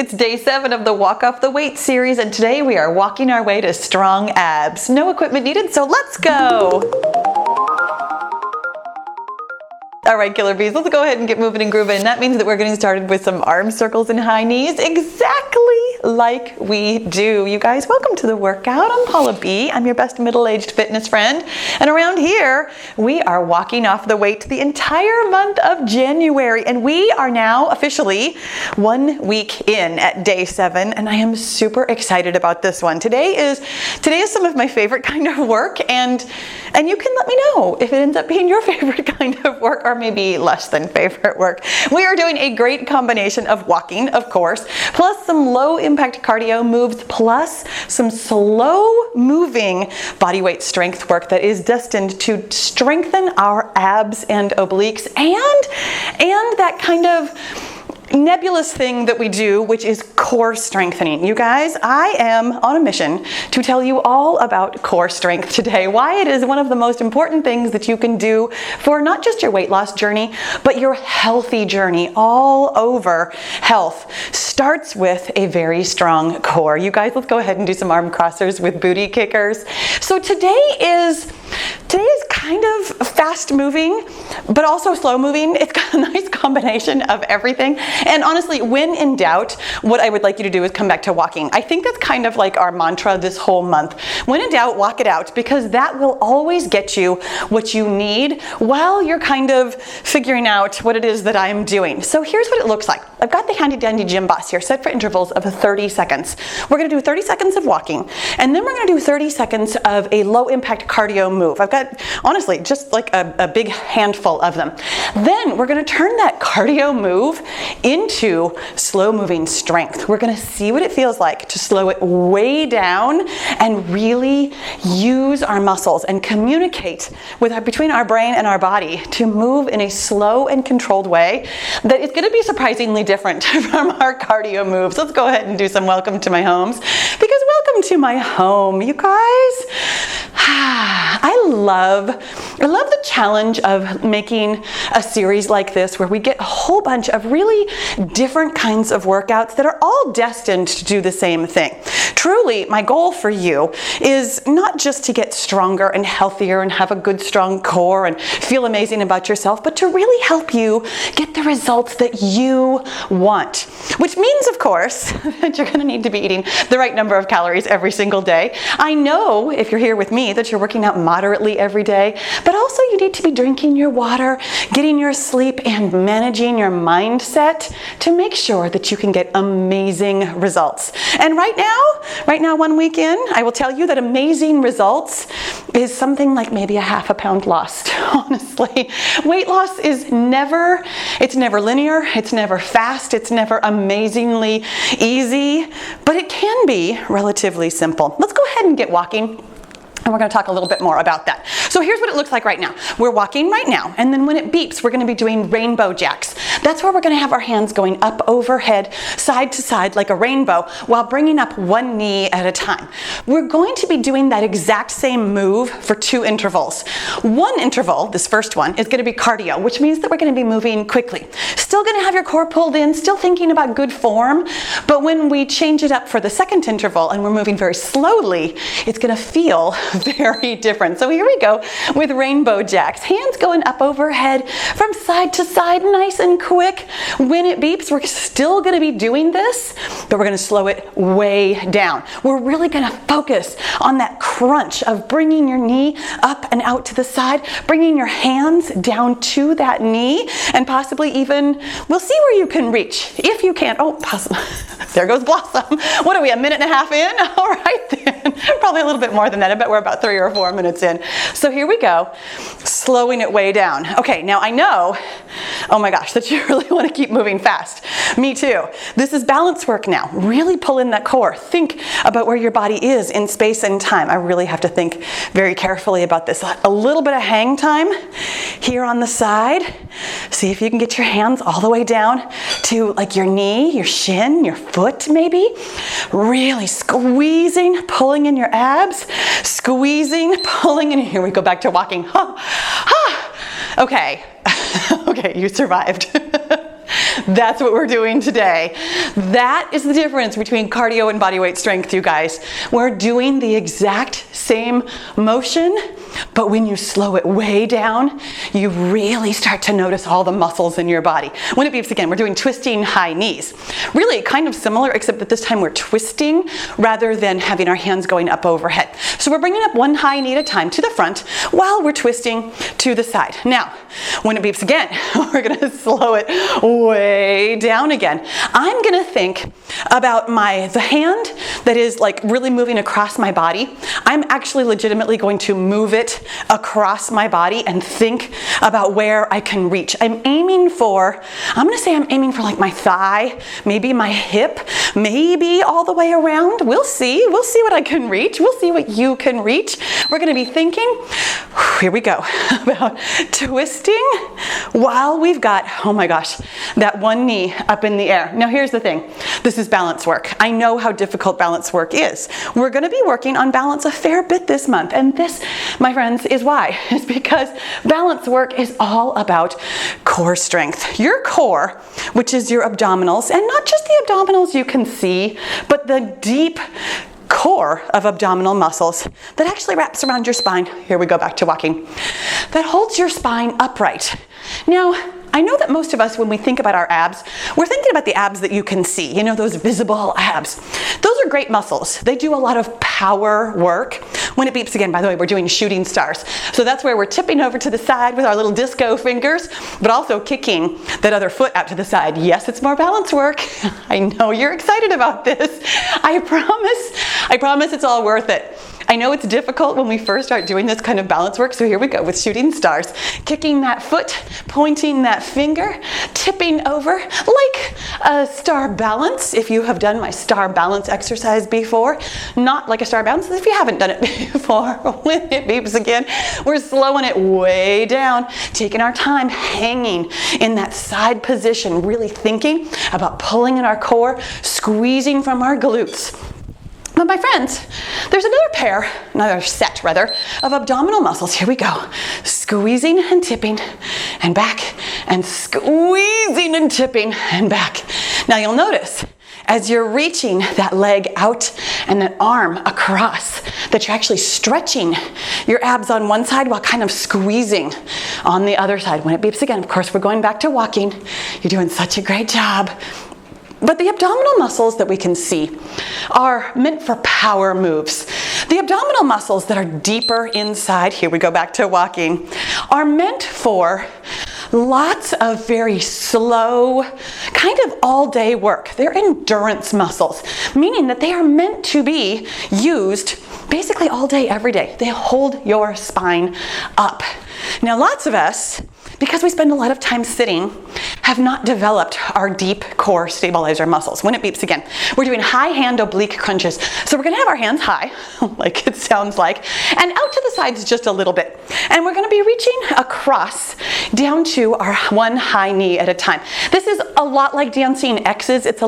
It's day 7 of the Walk Off the Weight series, and today we are walking our way to strong abs. No equipment needed, so let's go! All right, killer bees, let's go ahead and get moving and grooving. That means that we're getting started with some arm circles and high knees, exactly like we do. You guys, welcome to the workout. I'm Paula B. I'm your best middle-aged fitness friend. And around here, we are walking off the weight the entire month of January. And we are now officially 1 week in at day 7. And I am super excited about this one. Today is some of my favorite kind of work. And you can let me know if it ends up being your favorite kind of work or maybe less than favorite work. We are doing a great combination of walking, of course, plus some low impact cardio moves, plus some slow moving body weight strength work that is destined to strengthen our abs and obliques and that kind of nebulous thing that we do, which is core strengthening. You guys, I am on a mission to tell you all about core strength today, why it is one of the most important things that you can do for not just your weight loss journey, but your healthy journey. All over health starts with a very strong core. You guys, let's go ahead and do some arm crossers with booty kickers. So today is kind of fast moving, but also slow moving. It's got a nice combination of everything. And honestly, when in doubt, what I would like you to do is come back to walking. I think that's kind of like our mantra this whole month. When in doubt, walk it out, because that will always get you what you need while you're kind of figuring out what it is that I'm doing. So here's what it looks like. I've got the handy dandy gym boss here set for intervals of 30 seconds. We're gonna do 30 seconds of walking, and then we're gonna do 30 seconds of a low impact cardio move. I've got, honestly, just like a big handful of them. Then we're gonna turn that cardio move into slow moving strength. We're gonna see what it feels like to slow it way down and really use our muscles and communicate between our brain and our body to move in a slow and controlled way that is gonna be surprisingly different from our cardio moves. Let's go ahead and do some welcome to my homes, because welcome to my home, you guys. I love the challenge of making a series like this where we get a whole bunch of really different kinds of workouts that are all destined to do the same thing. Truly, my goal for you is not just to get stronger and healthier and have a good strong core and feel amazing about yourself, but to really help you get the results that you want. Which means, of course, that you're going to need to be eating the right number of calories every single day. I know, if you're here with me, that you're working out moderately every day, but also you need to be drinking your water, getting your sleep, and managing your mindset to make sure that you can get amazing results. And right now 1 week in, I will tell you that amazing results is something like maybe a half a pound lost, honestly. Weight loss is never linear, it's never fast, it's never amazingly easy, but it can be relatively simple. Let's go ahead and get walking. And we're going to talk a little bit more about that. So here's what it looks like right now. We're walking right now, and then when it beeps, we're going to be doing rainbow jacks. That's where we're going to have our hands going up overhead, side to side like a rainbow, while bringing up one knee at a time. We're going to be doing that exact same move for 2 intervals. One interval, this first one, is going to be cardio, which means that we're going to be moving quickly. Still going to have your core pulled in, still thinking about good form, but when we change it up for the second interval and we're moving very slowly, it's going to feel very different. So here we go with rainbow jacks. Hands going up overhead from side to side, nice and quick. When it beeps, we're still going to be doing this, but we're going to slow it way down. We're really going to focus on that crunch of bringing your knee up and out to the side, bringing your hands down to that knee, and possibly even, we'll see where you can reach. If you can't, there goes Blossom. What are we, a minute and a half in? All right then. Probably a little bit more than that. I bet we're about 3 or 4 minutes in. So here we go, slowing it way down. Okay, now I know, oh my gosh, that you really want to keep moving fast. Me too. This is balance work now. Really pull in that core. Think about where your body is in space and time. I really have to think very carefully about this. A little bit of hang time here on the side. See if you can get your hands all the way down to like your knee, your shin, your foot maybe. Really squeezing, pulling in your abs, squeezing, pulling in. Here we go back to walking. Okay. Okay, you survived. That's what we're doing today. That is the difference between cardio and body weight strength, you guys. We're doing the exact same motion, but when you slow it way down, you really start to notice all the muscles in your body. When it beeps again, we're doing twisting high knees. Really kind of similar, except that this time we're twisting rather than having our hands going up overhead. So we're bringing up one high knee at a time to the front while we're twisting to the side. Now, when it beeps again, we're gonna slow it way down again. I'm gonna think about the hand that is like really moving across my body. I'm actually legitimately going to move it across my body and think about where I can reach. I'm aiming for like my thigh, maybe my hip, maybe all the way around. We'll see what I can reach. We'll see what you can reach. We're gonna be thinking, here we go, about twisting while we've got, oh my gosh, that one knee up in the air. Now here's the thing, this is balance work. I know how difficult balance work is. We're gonna be working on balance a fair bit this month, and this, my friends, is why. It's because balance work is all about core strength. Your core, which is your abdominals, and not just the abdominals you can see, but the deep core of abdominal muscles that actually wraps around your spine. Here we go back to walking. That holds your spine upright. Now, I know that most of us, when we think about our abs, we're thinking about the abs that you can see, you know, those visible abs. Those are great muscles. They do a lot of power work. When it beeps again, by the way, we're doing shooting stars. So that's where we're tipping over to the side with our little disco fingers, but also kicking that other foot out to the side. Yes, it's more balance work. I know you're excited about this. I promise it's all worth it. I know it's difficult when we first start doing this kind of balance work, so here we go with shooting stars. Kicking that foot, pointing that finger, tipping over like a star balance. If you have done my star balance exercise before, not like a star balance if you haven't done it before. When it beeps again, we're slowing it way down, taking our time hanging in that side position, really thinking about pulling in our core, squeezing from our glutes. But my friends, there's another set of abdominal muscles. Here we go. Squeezing and tipping and back, and squeezing and tipping and back. Now you'll notice as you're reaching that leg out and that arm across, that you're actually stretching your abs on one side while kind of squeezing on the other side. When it beeps again, of course, we're going back to walking. You're doing such a great job. But the abdominal muscles that we can see are meant for power moves. The abdominal muscles that are deeper inside, here we go back to walking, are meant for lots of very slow, kind of all-day work. They're endurance muscles, meaning that they are meant to be used basically all day, every day. They hold your spine up. Now, lots of us, because we spend a lot of time sitting, have not developed our deep core stabilizer muscles. When it beeps again, we're doing high hand oblique crunches. So we're gonna have our hands high, like it sounds like, and out to the sides just a little bit. And we're gonna be reaching across down to our one high knee at a time. This is a lot like dancing X's. It's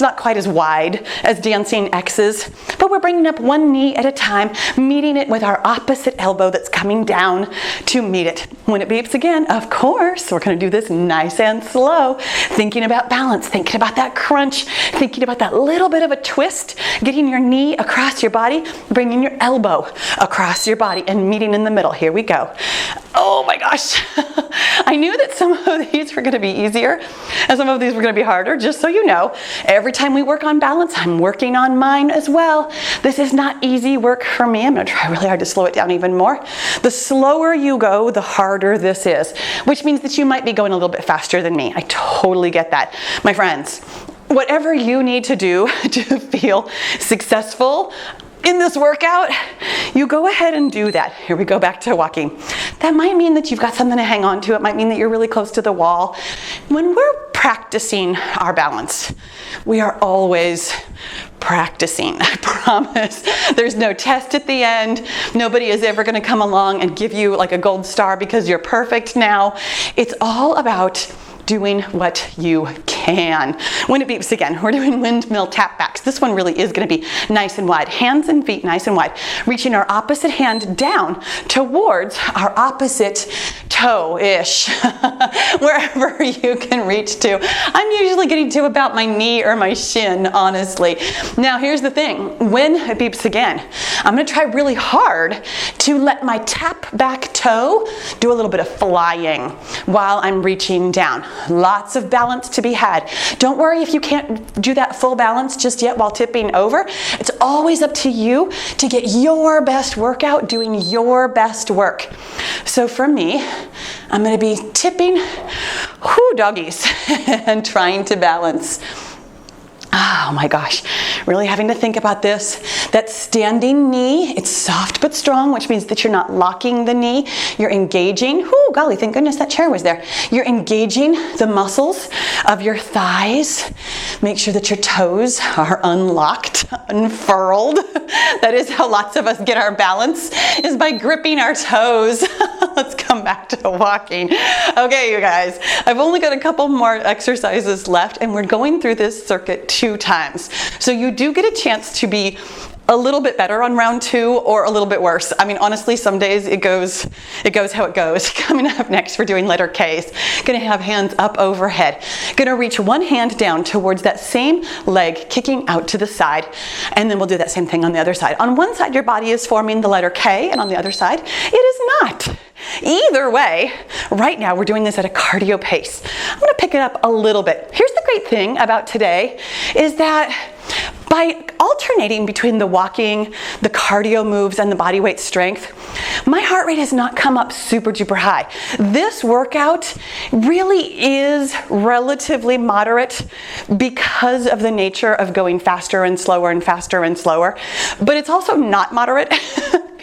not quite as wide as dancing X's, but we're bringing up one knee at a time, meeting it with our opposite elbow that's coming down to meet it. When it beeps again, of course, we're gonna do this nice and slow, thinking about balance, thinking about that crunch, thinking about that little bit of a twist, getting your knee across your body, bringing your elbow across your body and meeting in the middle. Here we go. Oh my gosh. I knew that some of these were gonna be easier and some of these were gonna be harder, just so you know. Every time we work on balance, I'm working on mine as well. This is not easy work for me. I'm gonna try really hard to slow it down even more. The slower you go, the harder this is, which means that you might be going a little bit faster than me. I totally get that. My friends, whatever you need to do to feel successful in this workout, you go ahead and do that. Here we go back to walking. That might mean that you've got something to hang on to. It might mean that you're really close to the wall. When we're practicing our balance, we are always practicing, I promise. There's no test at the end. Nobody is ever going to come along and give you like a gold star because you're perfect now. It's all about doing what you can. When it beeps again, we're doing windmill tap backs. This one really is going to be nice and wide. Hands and feet nice and wide. Reaching our opposite hand down towards our opposite toe-ish, wherever you can reach to. I'm usually getting to about my knee or my shin, honestly. Now here's the thing, when it beeps again, I'm going to try really hard to let my tap back toe do a little bit of flying while I'm reaching down. Lots of balance to be had. Don't worry if you can't do that full balance just yet while tipping over. It's always up to you to get your best workout doing your best work. So for me, I'm going to be tipping, doggies, and trying to balance. Oh my gosh, really having to think about this. That standing knee, it's soft but strong, which means that you're not locking the knee. You're engaging, golly, thank goodness that chair was there. You're engaging the muscles of your thighs. Make sure that your toes are unlocked, unfurled. That is how lots of us get our balance, is by gripping our toes. Let's come back to walking. Okay, you guys, I've only got a couple more exercises left, and we're going through this circuit 2 times. So you do get a chance to be a little bit better on round 2 or a little bit worse. I mean, honestly, some days it goes how it goes. Coming up next, we're doing letter K's. Gonna have hands up overhead. Gonna reach one hand down towards that same leg, kicking out to the side. And then we'll do that same thing on the other side. On one side, your body is forming the letter K, and on the other side, it is not. Either way, right now we're doing this at a cardio pace. I'm gonna pick it up a little bit. Here's the great thing about today is that by alternating between the walking, the cardio moves, and the body weight strength, my heart rate has not come up super duper high. This workout really is relatively moderate because of the nature of going faster and slower and faster and slower, but it's also not moderate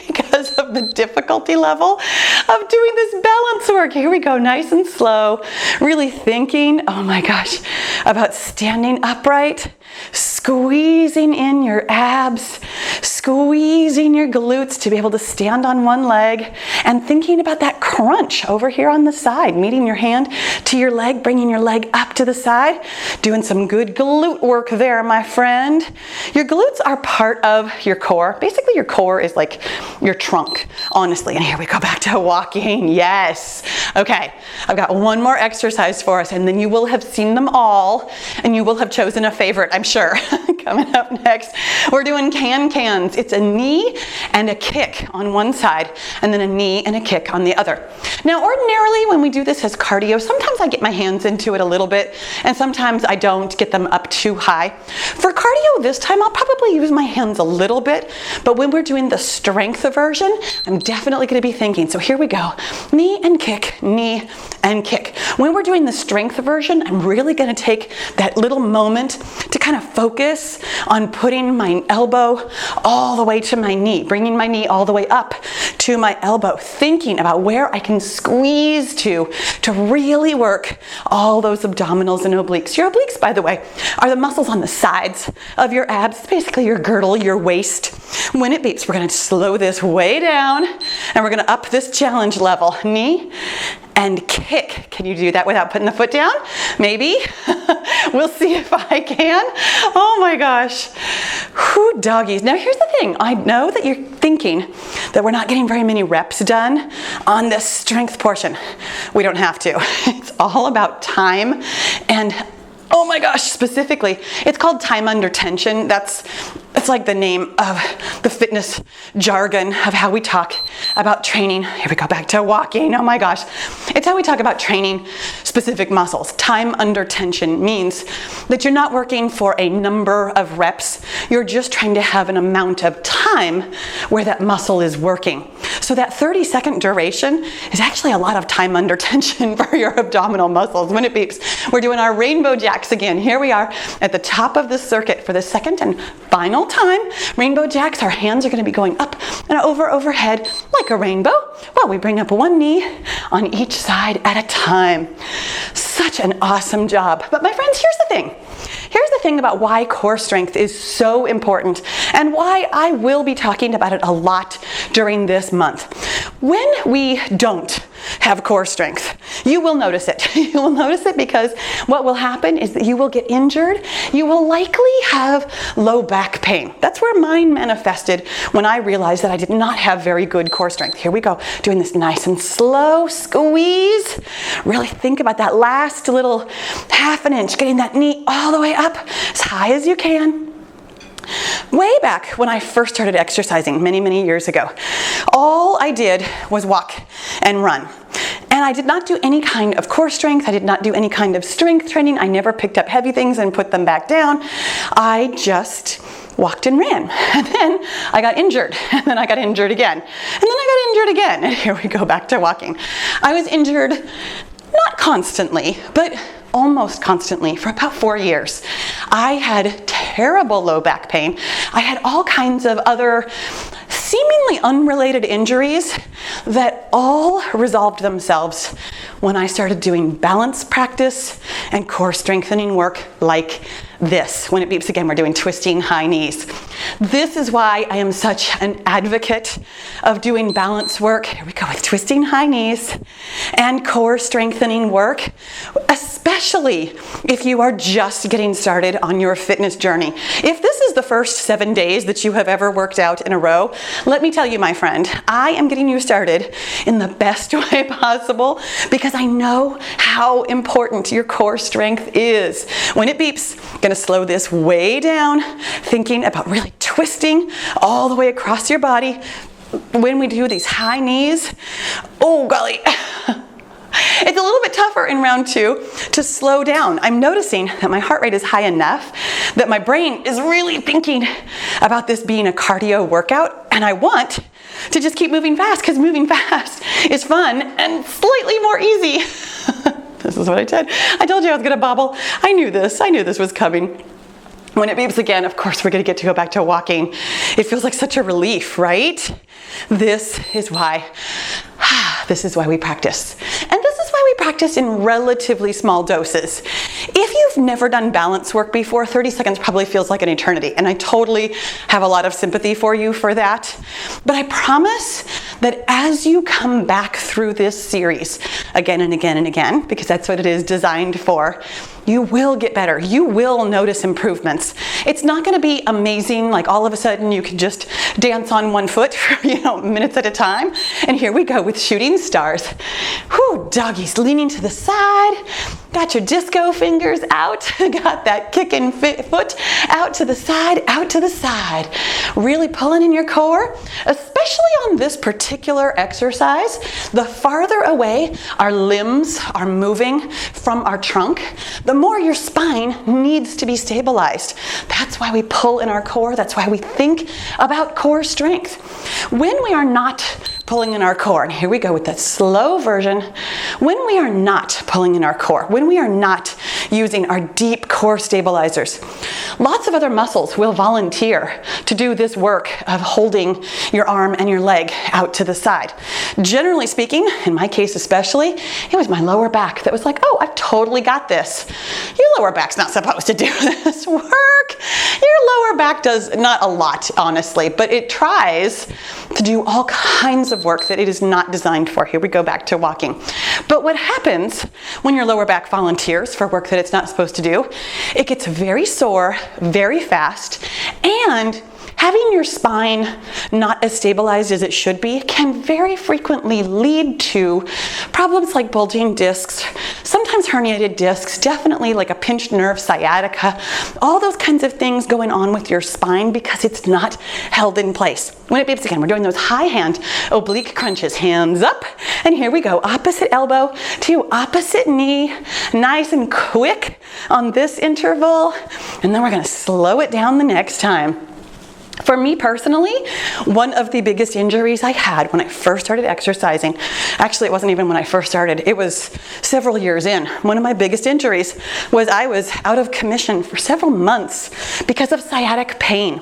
because of the difficulty level of doing this balance work. Here we go, nice and slow, really thinking, oh my gosh, about standing upright, squeezing in your abs, squeezing your glutes to be able to stand on one leg, and thinking about that crunch over here on the side, meeting your hand to your leg, bringing your leg up to the side, doing some good glute work there, my friend. Your glutes are part of your core. Basically, your core is like your trunk, honestly. And here we go back to walking. Yes. Okay, I've got one more exercise for us, and then you will have seen them all, and you will have chosen a favorite, I'm sure. Coming up next, we're doing can-cans. It's a knee and a kick on one side, and then a knee and a kick on the other. Now, ordinarily, when we do this as cardio, sometimes I get my hands into it a little bit, and sometimes I don't get them up too high. For cardio this time, I'll probably use my hands a little bit, but when we're doing the strength version, I'm definitely going to be thinking. So here we go. Knee and kick, knee and kick. When we're doing the strength version, I'm really going to take that little moment to kind of focus on putting my elbow all the way to my knee, bringing my knee all the way up to my elbow, thinking about where I can squeeze to really work all those abdominals and obliques. Your obliques, by the way, are the muscles on the sides of your abs. It's basically your girdle, your waist. When it beeps, we're going to slow this way down, and we're going to up this challenge level. Knee and kick. Can you do that without putting the foot down? Maybe. We'll see if I can. Oh my gosh. Whew, doggies. Now here's the thing. I know that you're thinking that we're not getting very many reps done on this strength portion. We don't have to. It's all about time and, oh my gosh, specifically, it's called time under tension. It's like the name of the fitness jargon of how we talk about training. Here we go, back to walking. Oh my gosh. It's how we talk about training specific muscles. Time under tension means that you're not working for a number of reps. You're just trying to have an amount of time where that muscle is working. So that 30-second duration is actually a lot of time under tension for your abdominal muscles. When it beeps, we're doing our rainbow jacks again. Here we are at the top of the circuit for the second and final time. Rainbow jacks, our hands are going to be going up and overhead like a rainbow while we bring up one knee on each side at a time. Such an awesome job. But my friends, here's the thing. Here's the thing about why core strength is so important and why I will be talking about it a lot during this month. When we don't have core strength, You will notice it. You will notice it because what will happen is that you will get injured. You will likely have low back pain. That's where mine manifested when I realized that I did not have very good core strength. Here we go, doing this nice and slow squeeze. Really think about that last little half an inch, getting that knee all the way up as high as you can. Way back when I first started exercising many, many years ago, all I did was walk and run. And I did not do any kind of core strength. I did not do any kind of strength training. I never picked up heavy things and put them back down. I just walked and ran. And then I got injured. And then I got injured again. And then I got injured again. And here we go back to walking. I was injured, not constantly, but almost constantly for about 4 years. I had terrible low back pain. I had all kinds of other seemingly unrelated injuries that all resolved themselves when I started doing balance practice and core strengthening work like this. When it beeps again, we're doing twisting high knees. This is why I am such an advocate of doing balance work. Here we go with twisting high knees and core strengthening work, especially if you are just getting started on your fitness journey. If this is the first 7 days that you have ever worked out in a row, let me tell you, my friend, I am getting you started in the best way possible because I know how important your core strength is. When it beeps, I'm going to slow this way down, thinking about really twisting all the way across your body. When we do these high knees, oh golly, it's a little bit tougher in round 2 to slow down. I'm noticing that my heart rate is high enough that my brain is really thinking about this being a cardio workout, and I want to just keep moving fast because moving fast is fun and slightly more easy. This is what I said. I told you I was going to bobble. I knew this was coming. When it beeps again, of course, we're going to get to go back to walking. It feels like such a relief, right? This is why we practice. And this is why we practice in relatively small doses. If you've never done balance work before, 30 seconds probably feels like an eternity. And I totally have a lot of sympathy for you for that. But I promise that as you come back through this series again and again and again, because that's what it is designed for, you will get better. You will notice improvements. It's not going to be amazing, like all of a sudden you can just dance on one foot for minutes at a time. And here we go with shooting stars. Whew, doggies leaning to the side. Got your disco fingers out. Got that kicking foot out to the side, out to the side. Really pulling in your core, especially on this particular exercise. The farther away our limbs are moving from our trunk, the more your spine needs to be stabilized. That's why we pull in our core. That's why we think about core strength. When we are not pulling in our core, and here we go with that slow version, when we are not pulling in our core, when we are not using our deep core stabilizers, lots of other muscles will volunteer to do this work of holding your arm and your leg out to the side. Generally speaking, in my case especially, it was my lower back that was like, oh, I've totally got this. Your lower back's not supposed to do this work. Your lower back does not a lot, honestly, but it tries to do all kinds of work that it is not designed for. Here we go back to walking. But what happens when your lower back volunteers for work that it's not supposed to do? It gets very sore, very fast, and having your spine not as stabilized as it should be can very frequently lead to problems like bulging discs, sometimes herniated discs, definitely like a pinched nerve, sciatica, all those kinds of things going on with your spine because it's not held in place. When it beeps again, we're doing those high hand oblique crunches, hands up, and here we go, opposite elbow to opposite knee, nice and quick on this interval, and then we're going to slow it down the next time. For me personally, one of the biggest injuries I had when I first started exercising, actually it wasn't even when I first started, it was several years in. One of my biggest injuries was I was out of commission for several months because of sciatic pain.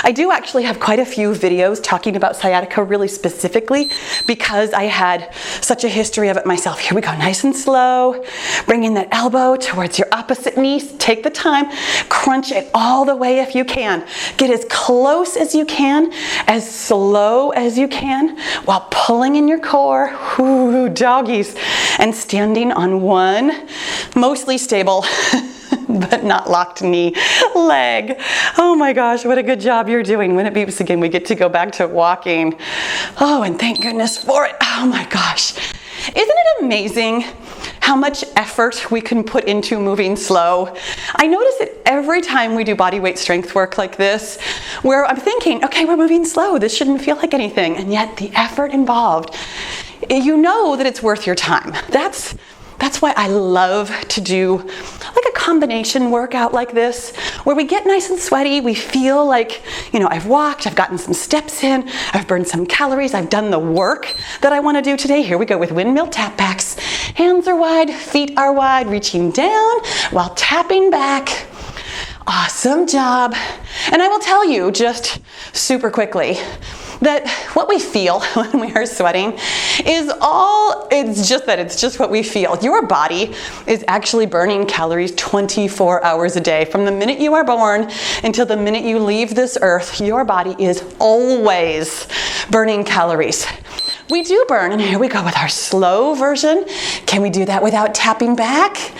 I do actually have quite a few videos talking about sciatica really specifically because I had such a history of it myself. Here we go, nice and slow. Bringing that elbow towards your opposite knee. Take the time, crunch it all the way if you can. Get as close as you can, as slow as you can, while pulling in your core. Ooh, doggies. And standing on one, mostly stable, but not locked knee, leg. Oh my gosh, what a good job you're doing. When it beeps again, we get to go back to walking. Oh, and thank goodness for it. Oh my gosh. Isn't it amazing how much effort we can put into moving slow? I notice it every time we do body weight strength work like this, where I'm thinking, okay, we're moving slow. This shouldn't feel like anything. And yet the effort involved, you know that it's worth your time. That's why I love to do like a combination workout like this, where we get nice and sweaty. We feel like, you know, I've walked, I've gotten some steps in, I've burned some calories, I've done the work that I want to do today. Here we go with windmill tap backs. Hands are wide, feet are wide, reaching down while tapping back. Awesome job. And I will tell you just super quickly that what we feel when we are sweating is it's just what we feel. Your body is actually burning calories 24 hours a day. From the minute you are born until the minute you leave this earth, your body is always burning calories. We do burn, and here we go with our slow version. Can we do that without tapping back?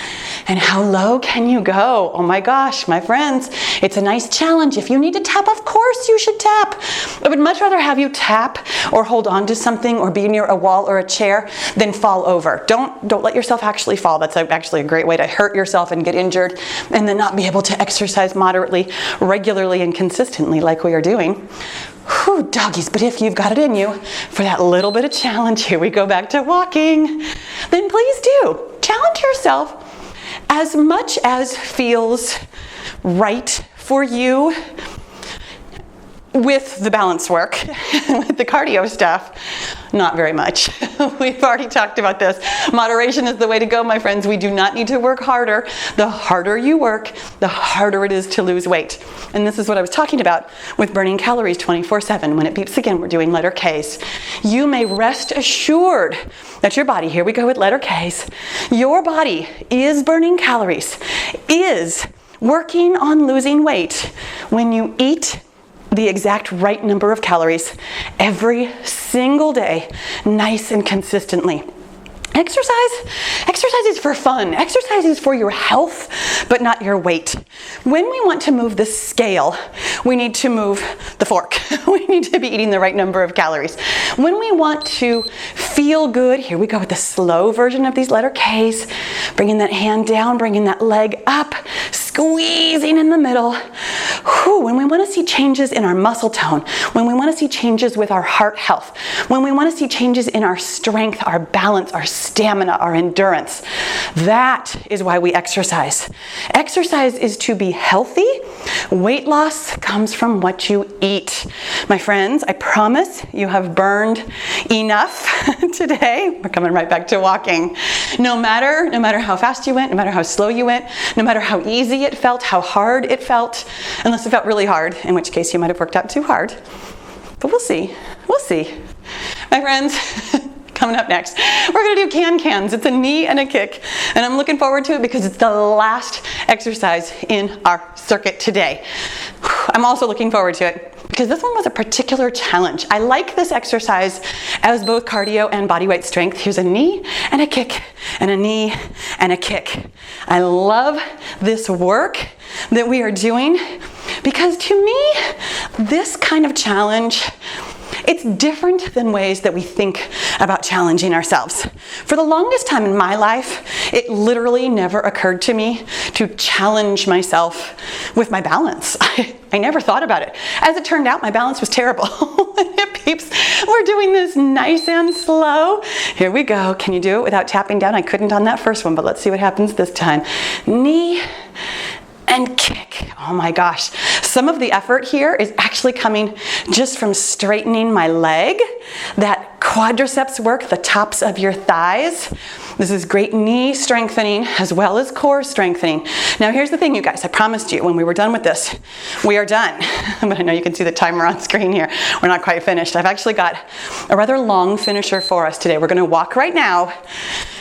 And how low can you go? Oh my gosh, my friends, it's a nice challenge. If you need to tap, of course you should tap. I would much rather have you tap or hold on to something or be near a wall or a chair than fall over. Don't let yourself actually fall. That's actually a great way to hurt yourself and get injured and then not be able to exercise moderately, regularly, and consistently like we are doing. Whew, doggies, but if you've got it in you for that little bit of challenge, here we go back to walking, then please do. Challenge yourself as much as feels right for you with the balance work, with the cardio stuff. Not very much. We've already talked about this. Moderation is the way to go, my friends. We do not need to work harder. The harder you work, the harder it is to lose weight. And this is what I was talking about with burning calories 24/7. When it beeps again, we're doing letter Ks. You may rest assured that your body, here we go with letter Ks, your body is burning calories, is working on losing weight when you eat the exact right number of calories every single day, nice and consistently. Exercise is for fun. Exercise is for your health, but not your weight. When we want to move the scale, we need to move the fork. We need to be eating the right number of calories. When we want to feel good, here we go with the slow version of these letter Ks, bringing that hand down, bringing that leg up, squeezing in the middle. Whew, when we want to see changes in our muscle tone, when we want to see changes with our heart health, when we want to see changes in our strength, our balance, our stamina, our endurance, that is why we exercise. Exercise is to be healthy. Weight loss comes from what you eat. My friends, I promise you have burned enough today. We're coming right back to walking. No matter how fast you went, no matter how slow you went, no matter how easy it felt, how hard it felt, unless it felt really hard, in which case you might have worked out too hard. But we'll see. We'll see. My friends, coming up next, we're going to do can-cans. It's a knee and a kick, and I'm looking forward to it because it's the last exercise in our circuit today. I'm also looking forward to it because this one was a particular challenge. I like this exercise as both cardio and body weight strength. Here's a knee and a kick, and a knee and a kick. I love this work that we are doing because to me, this kind of challenge, it's different than ways that we think about challenging ourselves. For the longest time in my life, it literally never occurred to me to challenge myself with my balance. I never thought about it. As it turned out, my balance was terrible. Peeps, we're doing this nice and slow. Here we go. Can you do it without tapping down? I couldn't on that first one, but let's see what happens this time. Knee and kick. Oh my gosh. Some of the effort here is actually coming just from straightening my leg, that quadriceps work, the tops of your thighs. This is great knee strengthening as well as core strengthening. Now here's the thing, you guys, I promised you when we were done with this, we are done. But I know you can see the timer on screen here. We're not quite finished. I've actually got a rather long finisher for us today. We're gonna walk right now,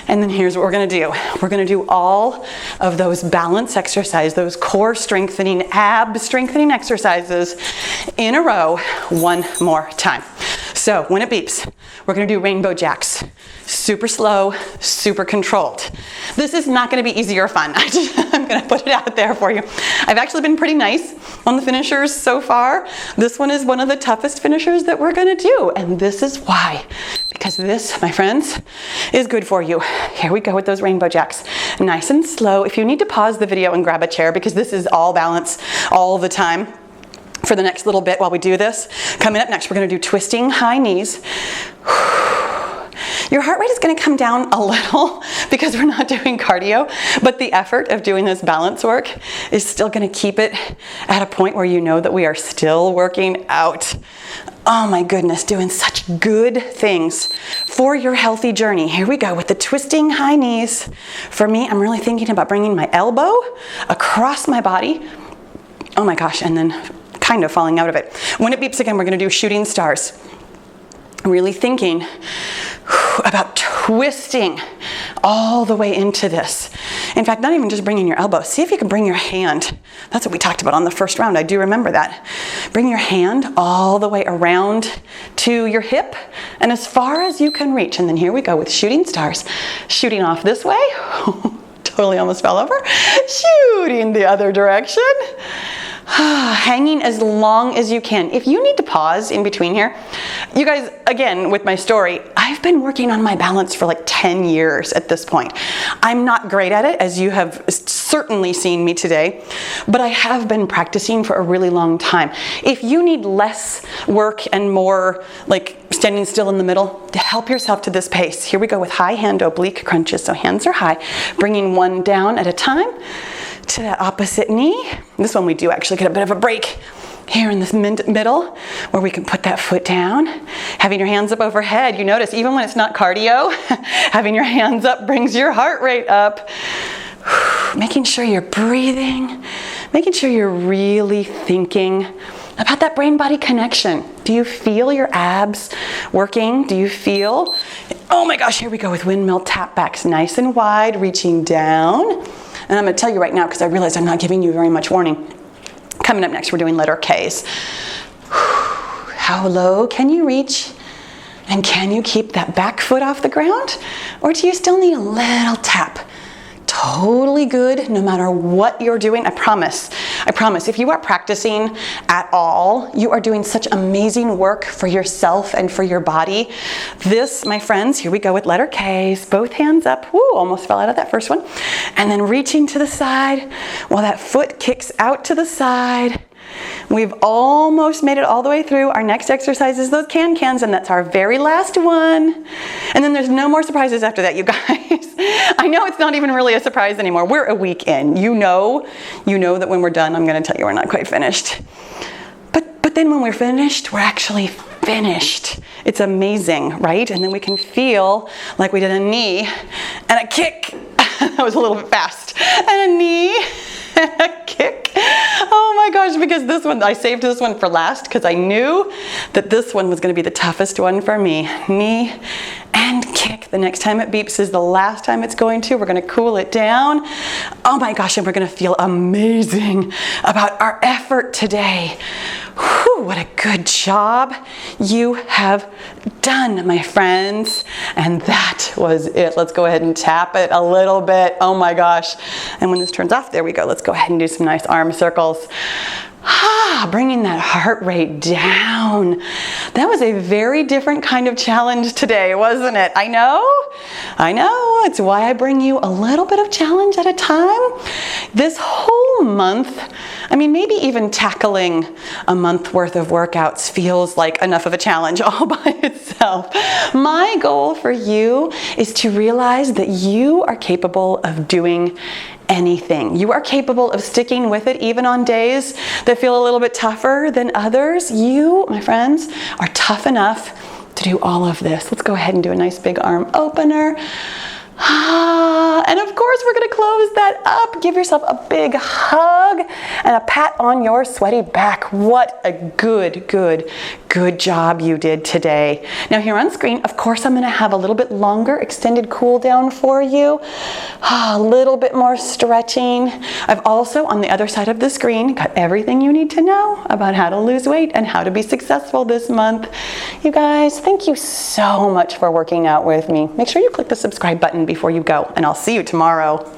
and then here's what we're gonna do. We're gonna do all of those balance exercises, those core strengthening, ab strengthening exercises in a row one more time. So when it beeps, we're gonna do rainbow jacks. Super slow, super controlled. This is not gonna be easy or fun. I'm gonna put it out there for you. I've actually been pretty nice on the finishers so far. This one is one of the toughest finishers that we're gonna do, and this is why. Because this, my friends, is good for you. Here we go with those rainbow jacks. Nice and slow. If you need to pause the video and grab a chair, because this is all balance all the time, for the next little bit while we do this. Coming up next, we're gonna do twisting high knees. Your heart rate is gonna come down a little because we're not doing cardio, but the effort of doing this balance work is still gonna keep it at a point where you know that we are still working out. Oh my goodness, doing such good things for your healthy journey. Here we go with the twisting high knees. For me, I'm really thinking about bringing my elbow across my body. Oh my gosh, and then kind of falling out of it. When it beeps again, we're gonna do shooting stars. Really thinking about twisting all the way into this. In fact, not even just bringing your elbow. See if you can bring your hand. That's what we talked about on the first round. I do remember that. Bring your hand all the way around to your hip and as far as you can reach. And then here we go with shooting stars. Shooting off this way. Totally almost fell over. Shooting the other direction. Hanging as long as you can. If you need to pause in between here, you guys, again, with my story, I've been working on my balance for like 10 years at this point. I'm not great at it, as you have certainly seen me today, but I have been practicing for a really long time. If you need less work and more like standing still in the middle, help yourself to this pace. Here we go with high hand oblique crunches. So hands are high, bringing one down at a time to that opposite knee. This one we do actually get a bit of a break here in this middle where we can put that foot down. Having your hands up overhead. You notice even when it's not cardio, having your hands up brings your heart rate up. Making sure you're breathing, making sure you're really thinking about that brain-body connection. Do you feel your abs working? Do you feel, oh my gosh, here we go with windmill tap backs, nice and wide, reaching down. And I'm gonna tell you right now, because I realize I'm not giving you very much warning. Coming up next, we're doing letter Ks. How low can you reach? And can you keep that back foot off the ground? Or do you still need a little tap? Totally good, no matter what you're doing. I promise, if you are practicing at all, you are doing such amazing work for yourself and for your body. This, my friends, here we go with letter Ks, both hands up. Woo, almost fell out of that first one. And then reaching to the side while that foot kicks out to the side. We've almost made it all the way through. Our next exercise is those can-cans, and that's our very last one. And then there's no more surprises after that, you guys. I know it's not even really a surprise anymore. We're a week in. You know that when we're done, I'm gonna tell you we're not quite finished. But then when we're finished, we're actually finished. It's amazing, right? And then we can feel like we did a knee and a kick. That was a little bit fast. And a knee and a kick. Oh my gosh, because this one, I saved this one for last because I knew that this one was going to be the toughest one for me. Knee and kick. The next time it beeps is the last time it's going to. We're going to cool it down. Oh my gosh, and we're going to feel amazing about our effort today. Whew, what a good job you have done, my friends. And that was it. Let's go ahead and tap it a little bit. Oh my gosh. And when this turns off, there we go. Let's go ahead and do some nice arm circles. Bringing that heart rate down. That was a very different kind of challenge today, wasn't it? I know. It's why I bring you a little bit of challenge at a time. This whole month, I mean, maybe even tackling a month worth of workouts feels like enough of a challenge all by itself. My goal for you is to realize that you are capable of doing anything. You are capable of sticking with it even on days that feel a little bit tougher than others. You, my friends, are tough enough to do all of this. Let's go ahead and do a nice big arm opener. And of course, we're gonna close that up. Give yourself a big hug and a pat on your sweaty back. What a good job you did today. Now here on screen, of course, I'm gonna have a little bit longer extended cool down for you. A little bit more stretching. I've also, on the other side of the screen, got everything you need to know about how to lose weight and how to be successful this month. You guys, thank you so much for working out with me. Make sure you click the subscribe button before you go, and I'll see you tomorrow.